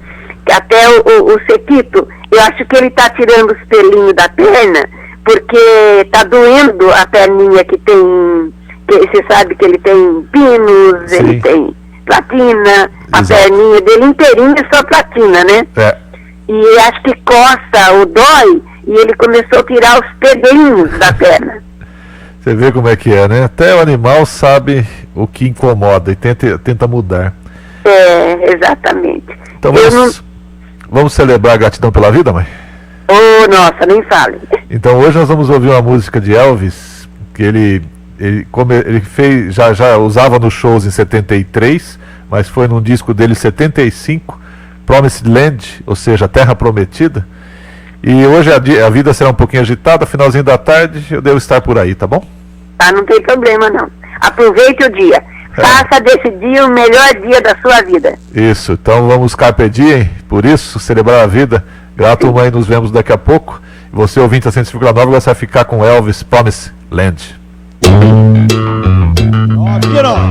Que até o Sequito, eu acho que ele tá tirando os pelinhos da perna, porque tá doendo a perninha que tem, você sabe que ele tem pinos, sim, ele tem platina, a perninha dele inteirinha é só platina, né? E acho que coça ou dói, e ele começou a tirar os pelinhos da perna. Você vê como é que é, né? Até o animal sabe o que incomoda e tenta mudar. Exatamente. Então vamos celebrar a gratidão pela vida, mãe? Nossa, nem fale. Então hoje nós vamos ouvir uma música de Elvis, que ele fez, já usava nos shows em 73, mas foi num disco dele em 75, Promised Land, ou seja, Terra Prometida. E hoje a vida será um pouquinho agitada, finalzinho da tarde, eu devo estar por aí, tá bom? Não tem problema não. Aproveite o dia. Faça desse dia o melhor dia da sua vida. Isso, então vamos carpe diem, por isso, celebrar a vida. Grato, mãe, nos vemos daqui a pouco. Você, ouvinte a 105,9, vai ficar com Elvis Promised Land. Get on.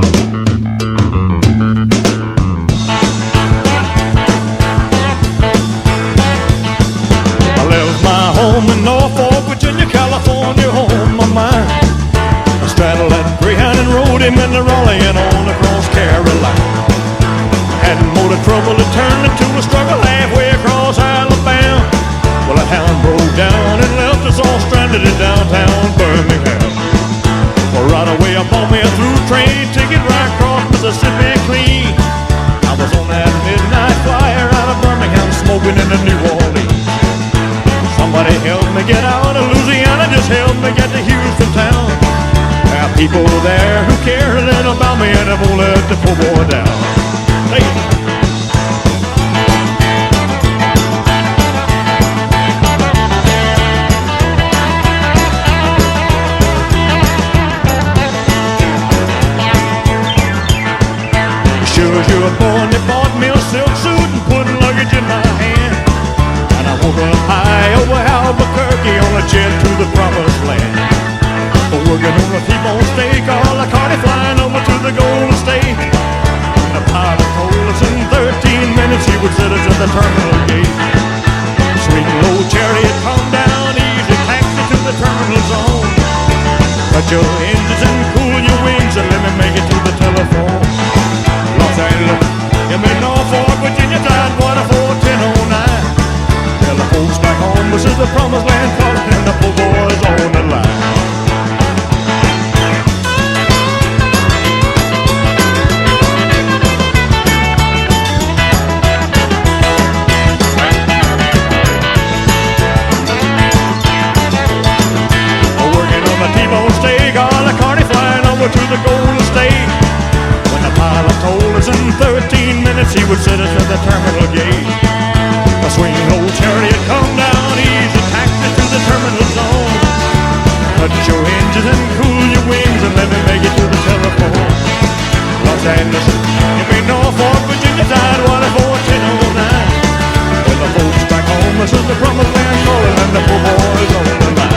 I left my home in Norfolk, Virginia, California, on my mind. I straddled that Greyhound and rode him into Raleigh and on across Carolina. Hadn't more the trouble, it turned into a struggle halfway across Alabama. Well, that hound broke down and left us all stranded in downtown Birmingham. Well, right away I bought me a through train ticket right across Mississippi clean. I was on that midnight flyer out of Birmingham, smoking into New Orleans. Somebody help me get out of Louisiana, just help me get to Houston town. There are people there who care a little about me and I won't let the poor boy down. Hey. Sure, you're a boy and they bought me a silk suit and put luggage in my hand. And I woke up high over Albuquerque on a jet to the promised land. Working on a T-bone steak, all the carty flying over to the Golden State. And the pilot told minutes he would sit us at the terminal gate. Swing low chariot, come down easy, taxi to the terminal zone. Cut your engines and cool your wings and let me make it to the telephone. Los Angeles, you made Norfolk, Virginia, Tidewater 41009. Tell the folks back home this is the promised land, calling and the poor boys on the line. To the Golden State. When the pilot told us in 13 minutes he would sit us at the terminal gate. A swing old chariot, come down easy, taxi to the terminal zone. Cut your engines and cool your wings and let me make it to the telephone. Los Angeles, you made Norfolk, Virginia, Tidewater 41009. Well, the folks back home, this is the promised land, calling and the poor boys on the line.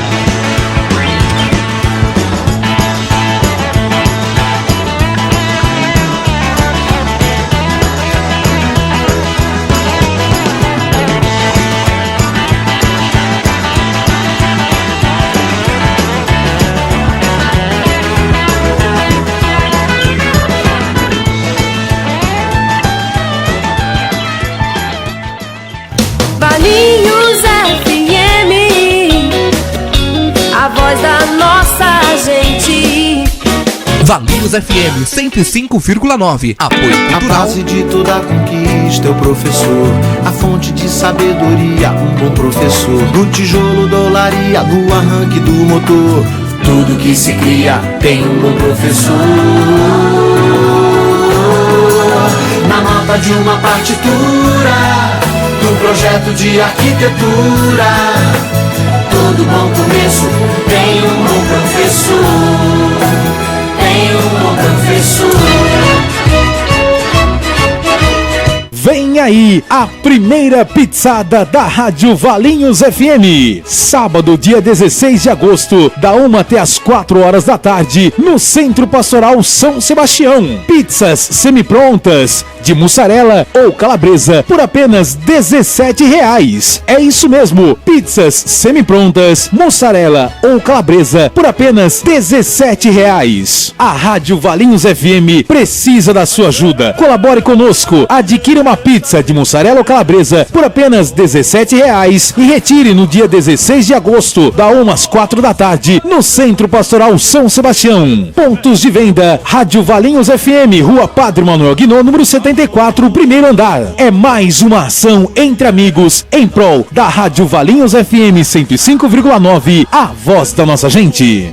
Valinhos FM, a voz da nossa gente. Valinhos FM 105,9. Apoio A cultural. base de toda conquista é o professor, a fonte de sabedoria, um bom professor. No tijolo da olaria, no arranque do motor, tudo que se cria tem um bom professor. Na nota de uma partitura, do projeto de arquitetura, todo bom começo tem um bom professor. Tem um bom professor. Vem aí a primeira pizzada da Rádio Valinhos FM. Sábado, dia 16 de agosto, da 1 até as 4 horas da tarde, no Centro Pastoral São Sebastião. Pizzas semi-prontas, de mussarela ou calabresa, por apenas R$17. É isso mesmo, pizzas semi-prontas, mussarela ou calabresa, por apenas R$17. A Rádio Valinhos FM precisa da sua ajuda. Colabore conosco, adquira uma pizza de mussarela ou calabresa por apenas R$17 e retire no dia 16 de agosto, da 1 às 4 da tarde, no Centro Pastoral São Sebastião. Pontos de venda: Rádio Valinhos FM, Rua Padre Manuel Guinot, número 74, primeiro andar. É mais uma ação entre amigos em prol da Rádio Valinhos FM 105,9, a voz da nossa gente.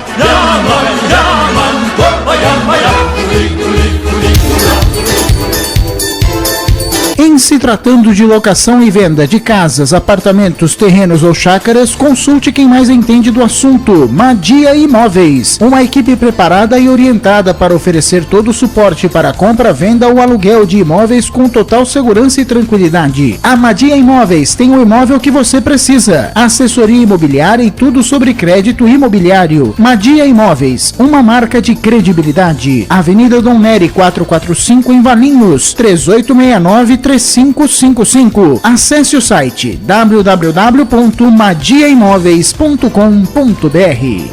Em se tratando de locação e venda de casas, apartamentos, terrenos ou chácaras, consulte quem mais entende do assunto. Madia Imóveis, uma equipe preparada e orientada para oferecer todo o suporte para a compra, venda ou aluguel de imóveis com total segurança e tranquilidade. A Madia Imóveis tem o imóvel que você precisa. Assessoria imobiliária e tudo sobre crédito imobiliário. Madia Imóveis, uma marca de credibilidade. Avenida Dom Nery 445 em Valinhos, 3869-3555. Acesse o site www.madiaimoveis.com.br.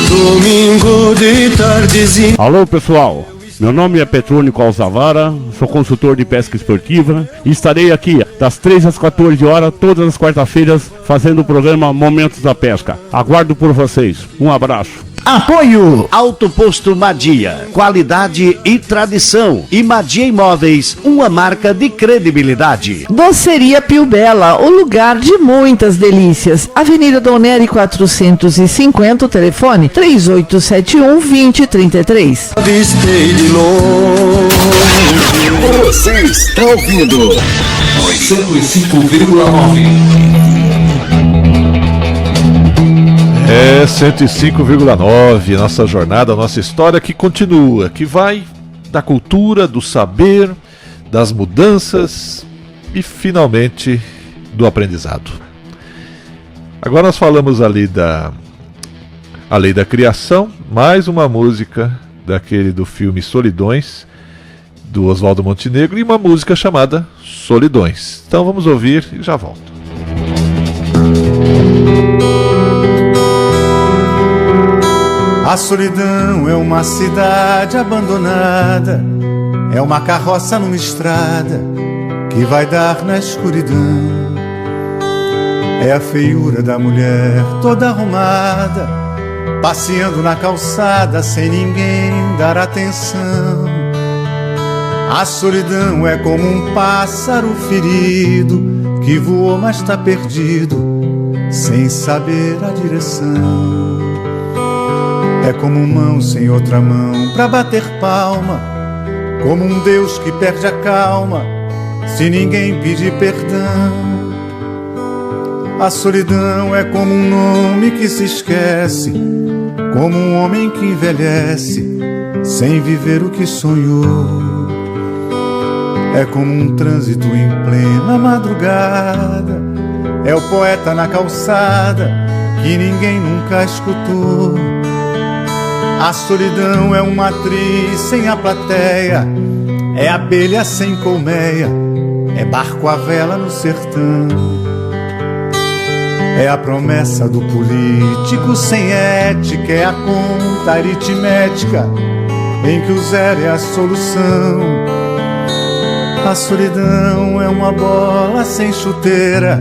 Domingo de tardezinha. Alô pessoal, meu nome é Petrônico Alzavara, sou consultor de pesca esportiva e estarei aqui das 3 às 14 horas todas as quartas-feiras fazendo o programa Momentos da Pesca. Aguardo por vocês, um abraço. Apoio Alto Posto Madia, qualidade e tradição. E Madia Imóveis, uma marca de credibilidade. Doceria Pio Bela, o lugar de muitas delícias. Avenida Dom Nery 450, telefone 3871-2033. Você está ouvindo 105,9. É 105,9, nossa jornada, nossa história que continua, que vai da cultura, do saber, das mudanças e finalmente do aprendizado. Agora nós falamos ali da A Lei da Criação, mais uma música do filme Solidões, do Oswaldo Montenegro, e uma música chamada Solidões. Então vamos ouvir e já volto. A solidão é uma cidade abandonada, é uma carroça numa estrada que vai dar na escuridão. É a feiura da mulher toda arrumada, passeando na calçada sem ninguém dar atenção. A solidão é como um pássaro ferido que voou mas tá perdido, sem saber a direção. É como mão sem outra mão pra bater palma, como um Deus que perde a calma se ninguém pedir perdão. A solidão é como um nome que se esquece, como um homem que envelhece sem viver o que sonhou. É como um trânsito em plena madrugada, é o poeta na calçada que ninguém nunca escutou. A solidão é uma atriz sem a plateia, é abelha sem colmeia, é barco à vela no sertão. É a promessa do político sem ética, é a conta aritmética em que o zero é a solução. A solidão é uma bola sem chuteira,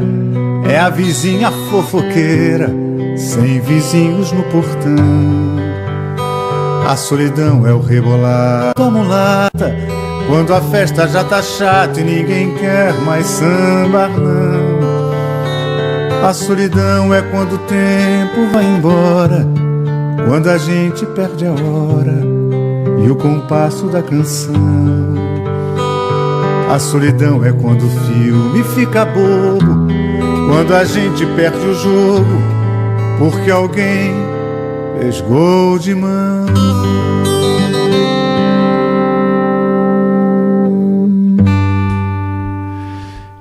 é a vizinha fofoqueira sem vizinhos no portão. A solidão é o rebolar da mulata quando a festa já tá chata e ninguém quer mais sambar não. A solidão é quando o tempo vai embora, quando a gente perde a hora e o compasso da canção. A solidão é quando o filme fica bobo, quando a gente perde o jogo porque alguém fez gol de mão.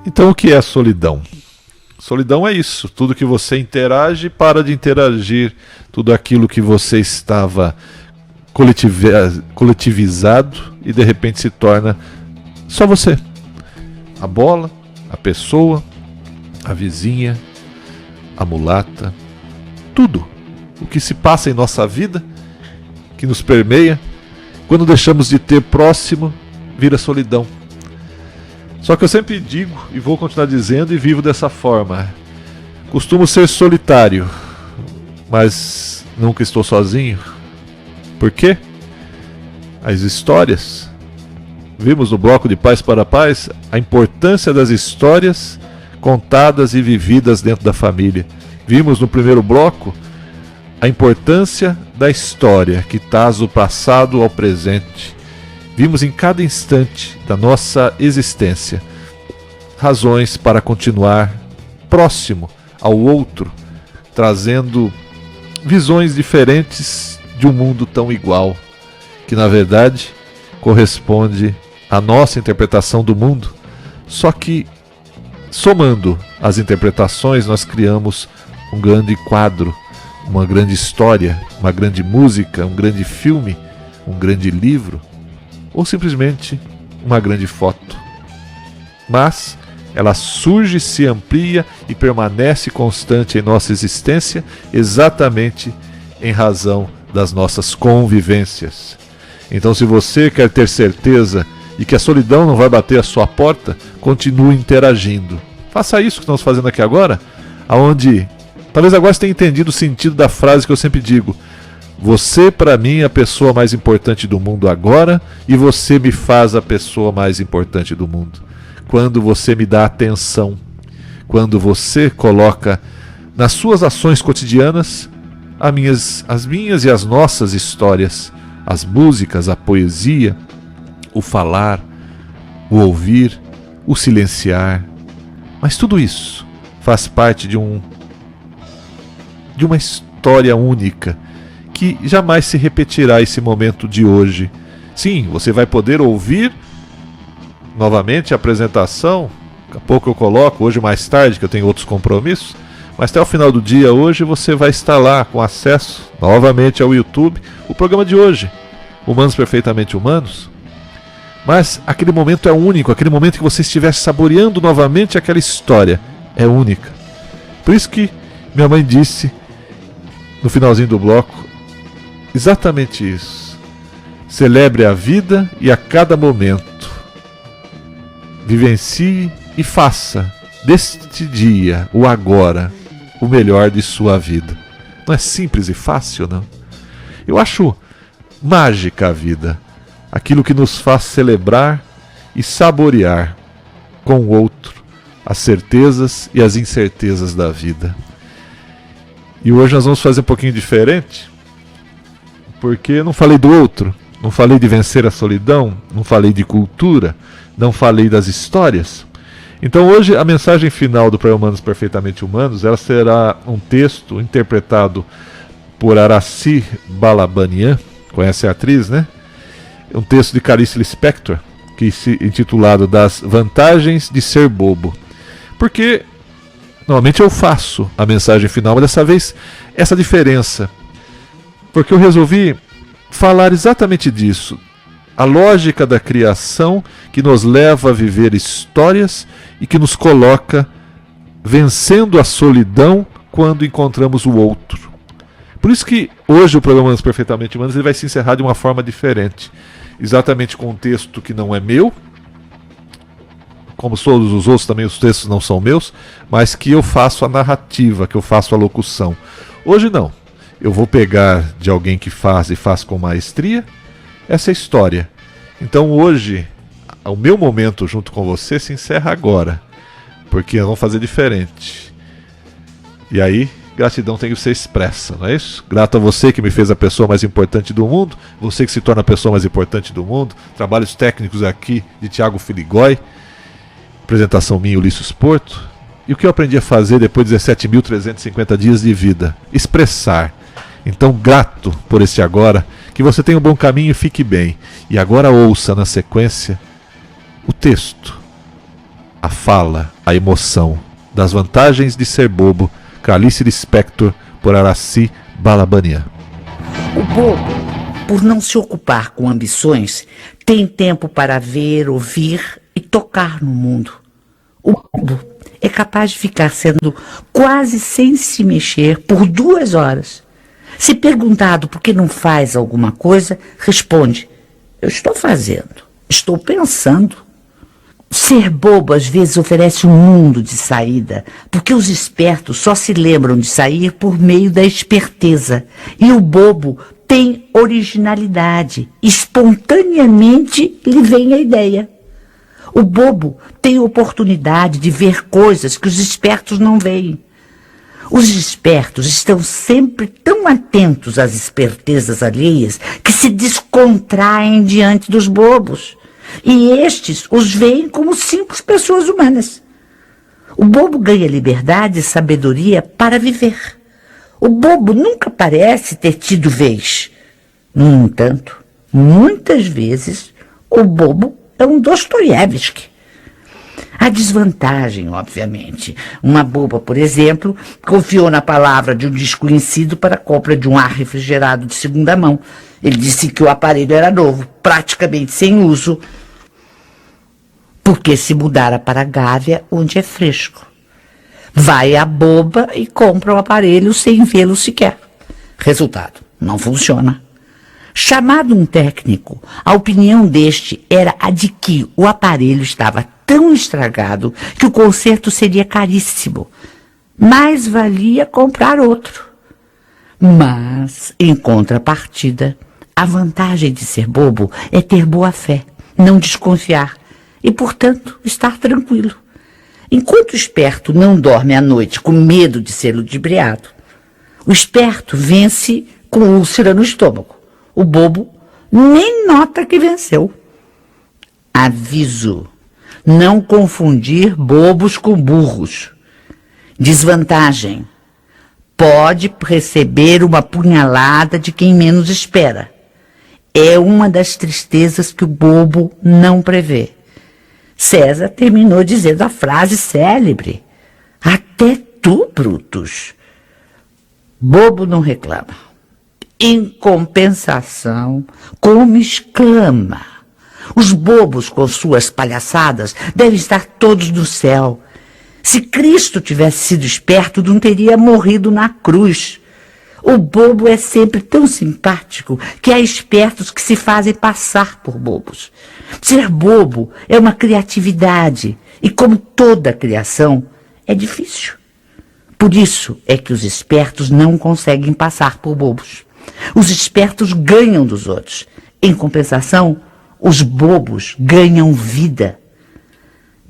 Então o que é a solidão? Solidão é isso, tudo que você interage para de interagir, tudo aquilo que você estava coletivizado e de repente se torna só você. A bola, a pessoa, a vizinha, a mulata, tudo o que se passa em nossa vida, que nos permeia, quando deixamos de ter próximo, vira solidão. Só que eu sempre digo, e vou continuar dizendo, e vivo dessa forma: costumo ser solitário, mas nunca estou sozinho. Por quê? As histórias. Vimos no bloco de Paz para Paz a importância das histórias contadas e vividas dentro da família. Vimos no primeiro bloco a importância da história que traz o passado ao presente. Vimos em cada instante da nossa existência razões para continuar próximo ao outro, trazendo visões diferentes de um mundo tão igual, que na verdade corresponde à nossa interpretação do mundo, só que somando as interpretações nós criamos um grande quadro, uma grande história, uma grande música, um grande filme, um grande livro, ou simplesmente uma grande foto. Mas ela surge, se amplia e permanece constante em nossa existência exatamente em razão das nossas convivências. Então, se você quer ter certeza de que a solidão não vai bater a sua porta, continue interagindo. Faça isso que estamos fazendo aqui agora, aonde talvez agora você tenha entendido o sentido da frase que eu sempre digo: você para mim é a pessoa mais importante do mundo agora e você me faz a pessoa mais importante do mundo. Quando você me dá atenção, quando você coloca nas suas ações cotidianas as minhas e as nossas histórias, as músicas, a poesia, o falar, o ouvir, o silenciar. Mas tudo isso faz parte de uma história única que jamais se repetirá esse momento de hoje. Sim, você vai poder ouvir novamente a apresentação, daqui a pouco eu coloco, hoje mais tarde, que eu tenho outros compromissos, mas até o final do dia hoje você vai estar lá com acesso novamente ao YouTube, o programa de hoje, Humanos Perfeitamente Humanos. Mas aquele momento é único, aquele momento que você estiver saboreando novamente aquela história é única. Por isso que minha mãe disse no finalzinho do bloco exatamente isso. Celebre a vida e a cada momento. Vivencie e faça deste dia, o agora, o melhor de sua vida. Não é simples e fácil, não? Eu acho mágica a vida. Aquilo que nos faz celebrar e saborear com o outro as certezas e as incertezas da vida. E hoje nós vamos fazer um pouquinho diferente, porque eu não falei do outro, não falei de vencer a solidão, não falei de cultura, não falei das histórias. Então hoje a mensagem final do programa Humanos Perfeitamente Humanos, ela será um texto interpretado por Aracy Balabanian, conhece a atriz, né? Um texto de Clarice Lispector, intitulado Das Vantagens de Ser Bobo. Porque normalmente eu faço a mensagem final, mas dessa vez essa diferença. Porque eu resolvi falar exatamente disso. A lógica da criação que nos leva a viver histórias e que nos coloca vencendo a solidão quando encontramos o outro. Por isso que hoje o programa Humanos Perfeitamente Humanos ele vai se encerrar de uma forma diferente. Exatamente com um texto que não é meu, como todos os outros também os textos não são meus, mas que eu faço a narrativa, que eu faço a locução. Hoje não, eu vou pegar de alguém que faz e faz com maestria essa história. Então hoje, o meu momento junto com você se encerra agora, porque nós vamos fazer diferente. E aí, gratidão tem que ser expressa, não é isso? Grato a você que me fez a pessoa mais importante do mundo, você que se torna a pessoa mais importante do mundo, trabalhos técnicos aqui de Thiago Filigói, apresentação minha, Ulisses Porto. E o que eu aprendi a fazer depois de 17.350 dias de vida? Expressar. Então, grato por esse agora, que você tenha um bom caminho e fique bem. E agora ouça na sequência o texto, a fala, a emoção das vantagens de ser bobo, Clarice Lispector, por Aracy Balabanian. O bobo, por não se ocupar com ambições, tem tempo para ver, ouvir e tocar no mundo. O bobo é capaz de ficar sendo quase sem se mexer por 2 horas. Se perguntado por que não faz alguma coisa, responde: eu estou fazendo, estou pensando. Ser bobo às vezes oferece um mundo de saída, porque os espertos só se lembram de sair por meio da esperteza. E o bobo tem originalidade, espontaneamente lhe vem a ideia. O bobo tem oportunidade de ver coisas que os espertos não veem. Os espertos estão sempre tão atentos às espertezas alheias que se descontraem diante dos bobos. E estes os veem como simples pessoas humanas. O bobo ganha liberdade e sabedoria para viver. O bobo nunca parece ter tido vez. No entanto, muitas vezes, o bobo é um Dostoiévski. A desvantagem, obviamente. Uma boba, por exemplo, confiou na palavra de um desconhecido para a compra de um ar refrigerado de segunda mão. Ele disse que o aparelho era novo, praticamente sem uso, porque se mudara para a Gávea, onde é fresco. Vai a boba e compra o aparelho sem vê-lo sequer. Resultado, não funciona. Chamado um técnico, a opinião deste era a de que o aparelho estava tão estragado que o conserto seria caríssimo. Mais valia comprar outro. Mas, em contrapartida, a vantagem de ser bobo é ter boa fé, não desconfiar e, portanto, estar tranquilo. Enquanto o esperto não dorme à noite com medo de ser ludibriado, o esperto vence com úlcera no estômago. O bobo nem nota que venceu. Aviso: não confundir bobos com burros. Desvantagem: pode receber uma punhalada de quem menos espera. É uma das tristezas que o bobo não prevê. César terminou dizendo a frase célebre: até tu, Brutus. Bobo não reclama. Em compensação, como exclama: Os bobos, com suas palhaçadas, devem estar todos no céu. Se Cristo tivesse sido esperto, não teria morrido na cruz. O bobo é sempre tão simpático que há espertos que se fazem passar por bobos. Ser bobo é uma criatividade e, como toda criação, é difícil. Por isso é que os espertos não conseguem passar por bobos. Os espertos ganham dos outros. Em compensação, os bobos ganham vida.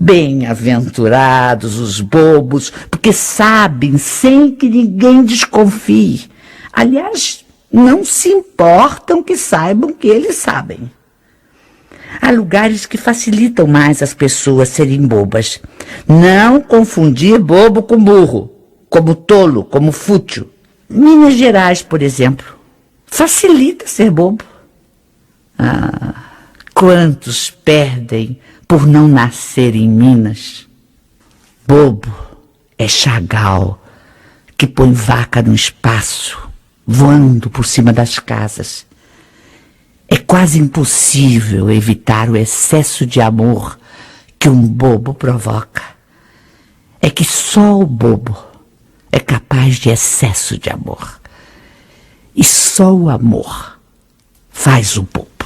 Bem-aventurados os bobos, porque sabem sem que ninguém desconfie. Aliás, não se importam que saibam que eles sabem. Há lugares que facilitam mais as pessoas serem bobas. Não confundir bobo com burro, como tolo, como fútil. Minas Gerais, por exemplo, facilita ser bobo. Ah, quantos perdem por não nascer em Minas? Bobo é Chagall, que põe vaca no espaço, voando por cima das casas. É quase impossível evitar o excesso de amor que um bobo provoca. É que só o bobo é capaz de excesso de amor. E só o amor faz o bobo.